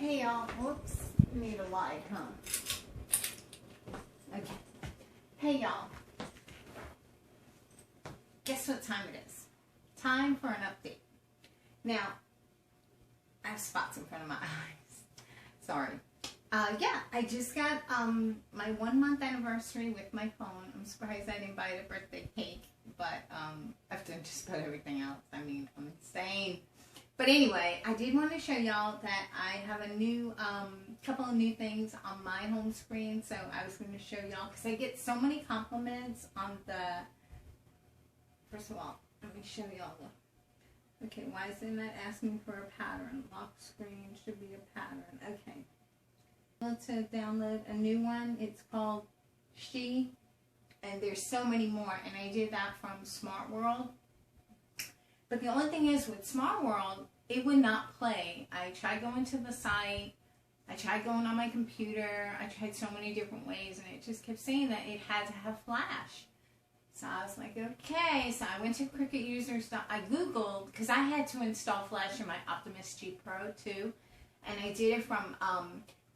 Hey y'all, whoops, need a light, huh? Okay. Hey y'all. Guess what time it is? Time for an update. Now, I have spots in front of my eyes. Sorry. Yeah, I just got my 1 month anniversary with my phone. I'm surprised I didn't buy the birthday cake, but I've done just about everything else. I mean, I'm insane. But anyway, I did want to show y'all that I have a new, couple of new things on my home screen. So I was going to show y'all because I get so many compliments on the, first of all, let me show y'all the, okay, why is it not asking for a pattern? Lock screen should be a pattern. Okay. To download a new one. It's called She, and there's so many more, and I did that from Smart World. But the only thing is with Smart World, it would not play. I tried going to the site, I tried going on my computer, I tried so many different ways, and it just kept saying that it had to have Flash. So I was like, okay. So I went to Cricket Users. I Googled, because I had to install Flash in my Optimus G Pro too, and I did it from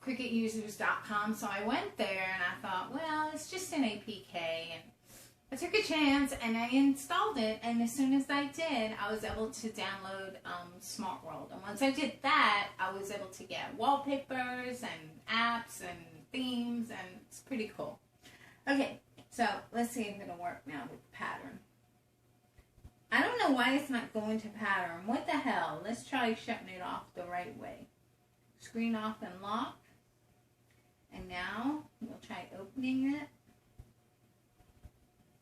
cricketusers.com. So I went there and I thought, well, it's just an APK, and I took a chance and I installed it, and as soon as I did, I was able to download Smart World. And once I did that, I was able to get wallpapers and apps and themes, and it's pretty cool. Okay, so let's see if it'll work now with the pattern. I don't know why it's not going to pattern. What the hell? Let's try shutting it off the right way. Screen off and lock. And now we'll try opening it.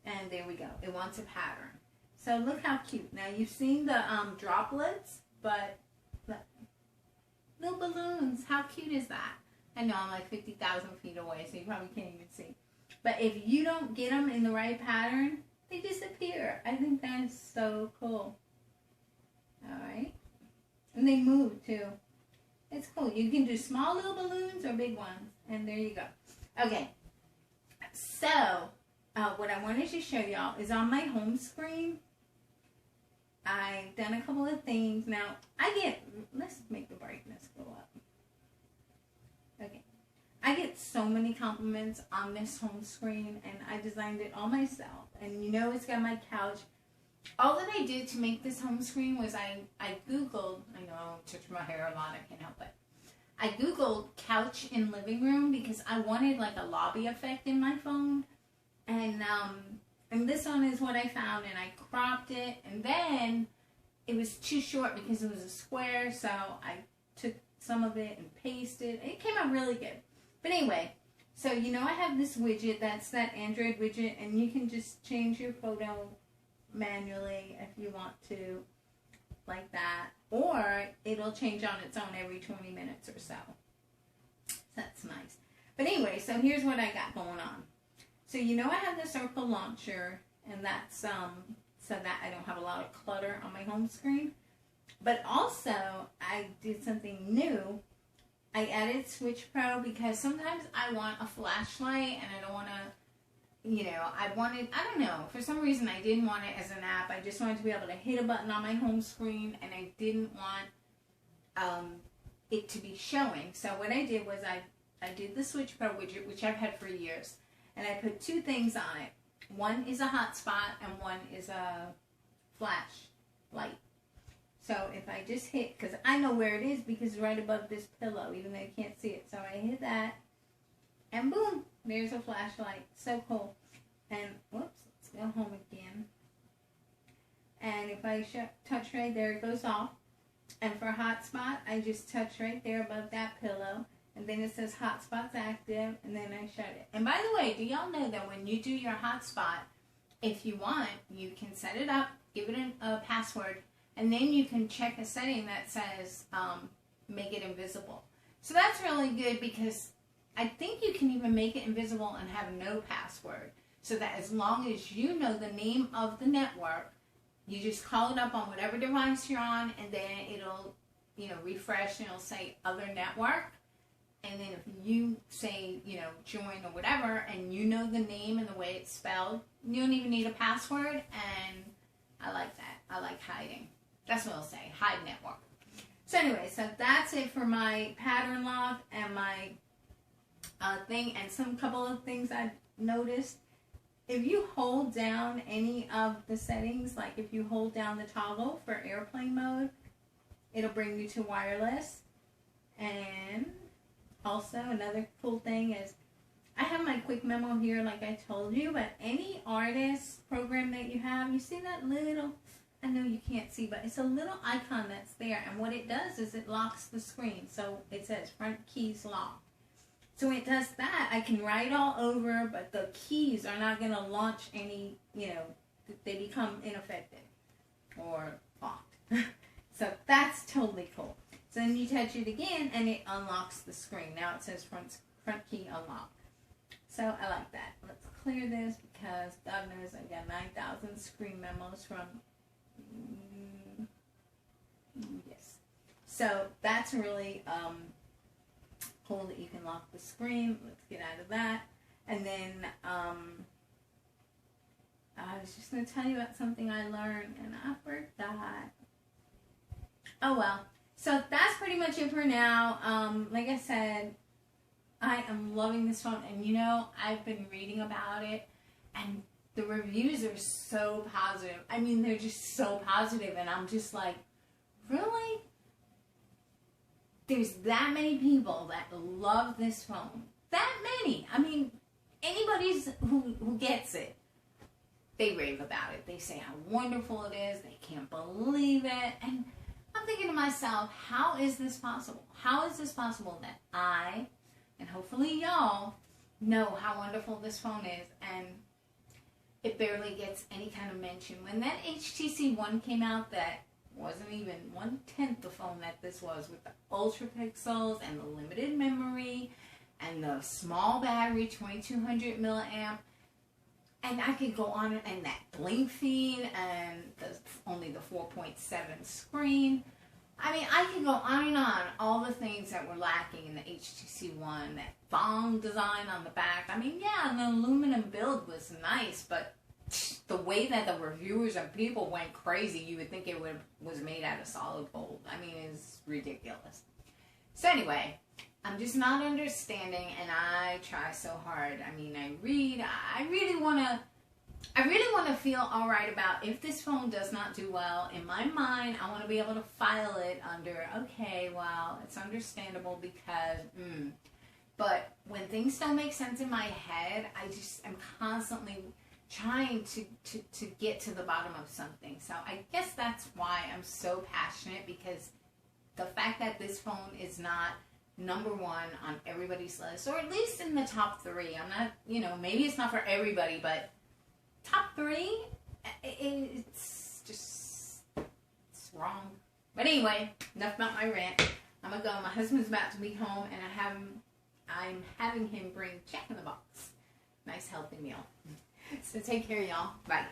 And there we go. It wants a pattern. So look how cute. Now you've seen the droplets, but look, little balloons. How cute is that? I know I'm like 50,000 feet away, so you probably can't even see. But if you don't get them in the right pattern, they disappear. I think that is so cool. Alright. And they move too. It's cool. You can do small little balloons or big ones. And there you go. Okay. So, what I wanted to show y'all is on my home screen, I've done a couple of things. Now, let's make the brightness go up. Okay. I get so many compliments on this home screen, and I designed it all myself. And you know, it's got my couch. All that I did to make this home screen was I Googled, I know I touch my hair a lot, I can't help it. I Googled couch in living room because I wanted like a lobby effect in my phone. And this one is what I found, and I cropped it, and then it was too short because it was a square, so I took some of it and pasted. It came out really good. But anyway, so you know I have this widget, that's that Android widget, and you can just change your photo manually if you want to, like that, or it'll change on its own every 20 minutes or so. That's nice. But anyway, so here's what I got going on. So you know I have the circle launcher, and that's so that I don't have a lot of clutter on my home screen. But also I did something new. I added Switch Pro because sometimes I want a flashlight and I don't want to, you know, I don't know, for some reason I didn't want it as an app. I just wanted to be able to hit a button on my home screen, and I didn't want it to be showing. So what I did was I did the Switch Pro widget, which I've had for years, and I put two things on it. One is a hotspot and one is a flash light. So if I just hit, because I know where it is because it's right above this pillow, even though you can't see it. So I hit that, and boom, there's a flashlight. So cool. And whoops, let's go home again. And if I touch right there, it goes off. And for hotspot, I just touch right there above that pillow. And then it says hotspot's active, and then I shut it. And by the way, do y'all know that when you do your hotspot, if you want, you can set it up, give it a password, and then you can check a setting that says make it invisible. So that's really good because I think you can even make it invisible and have no password. So that as long as you know the name of the network, you just call it up on whatever device you're on, and then it'll, you know, refresh, and it'll say other network. And then if you say, you know, join or whatever, and you know the name and the way it's spelled, you don't even need a password, and I like that. I like hiding. That's what I'll say, hide network. So anyway, so that's it for my pattern lock and my thing, and some couple of things I noticed. If you hold down any of the settings, like if you hold down the toggle for airplane mode, it'll bring you to wireless. And also another cool thing is I have my quick memo here like I told you, but any artist program that you have, you see that little, I know you can't see, but it's a little icon that's there, and what it does is it locks the screen. So it says front keys locked. So it does that. I can write all over, but the keys are not going to launch any, you know, they become ineffective or locked. So that's totally cool. So then you touch it again and it unlocks the screen. Now it says front key unlock. So I like that. Let's clear this because God knows I got 9,000 screen memos from, yes. So that's really cool that you can lock the screen. Let's get out of that. And then I was just going to tell you about something I learned and I forgot. Oh well. So that's pretty much it for now. Like I said, I am loving this phone, and you know, I've been reading about it, and the reviews are so positive. I mean, they're just so positive, and I'm just like, really? There's that many people that love this phone. That many. I mean, anybody who gets it, they rave about it. They say how wonderful it is. They can't believe it. And I'm thinking to myself, how is this possible? How is this possible that I, and hopefully y'all, know how wonderful this phone is, and it barely gets any kind of mention? When that HTC One came out, that wasn't even 1/10 the phone that this was, with the ultra pixels and the limited memory and the small battery, 2200 milliamp. And I could go on, and that blink feed, and only the 4.7 screen. I mean, I could go on and on, all the things that were lacking in the HTC One. That thong design on the back. I mean, yeah, the aluminum build was nice, but the way that the reviewers and people went crazy, you would think it was made out of solid gold. I mean, it's ridiculous. So anyway, I'm just not understanding, and I try so hard. I mean, I read. I really want to feel all right about if this phone does not do well. In my mind, I want to be able to file it under, okay, well, it's understandable because, But when things don't make sense in my head, I just am constantly trying to get to the bottom of something. So I guess that's why I'm so passionate, because the fact that this phone is not number one on everybody's list, or at least in the top 3. I'm not, you know, maybe it's not for everybody, but top 3, it's just, it's wrong. But anyway, enough about my rant. I'm gonna go. My husband's about to be home, and I'm having him bring Jack in the Box. Nice healthy meal. So take care, y'all. Bye.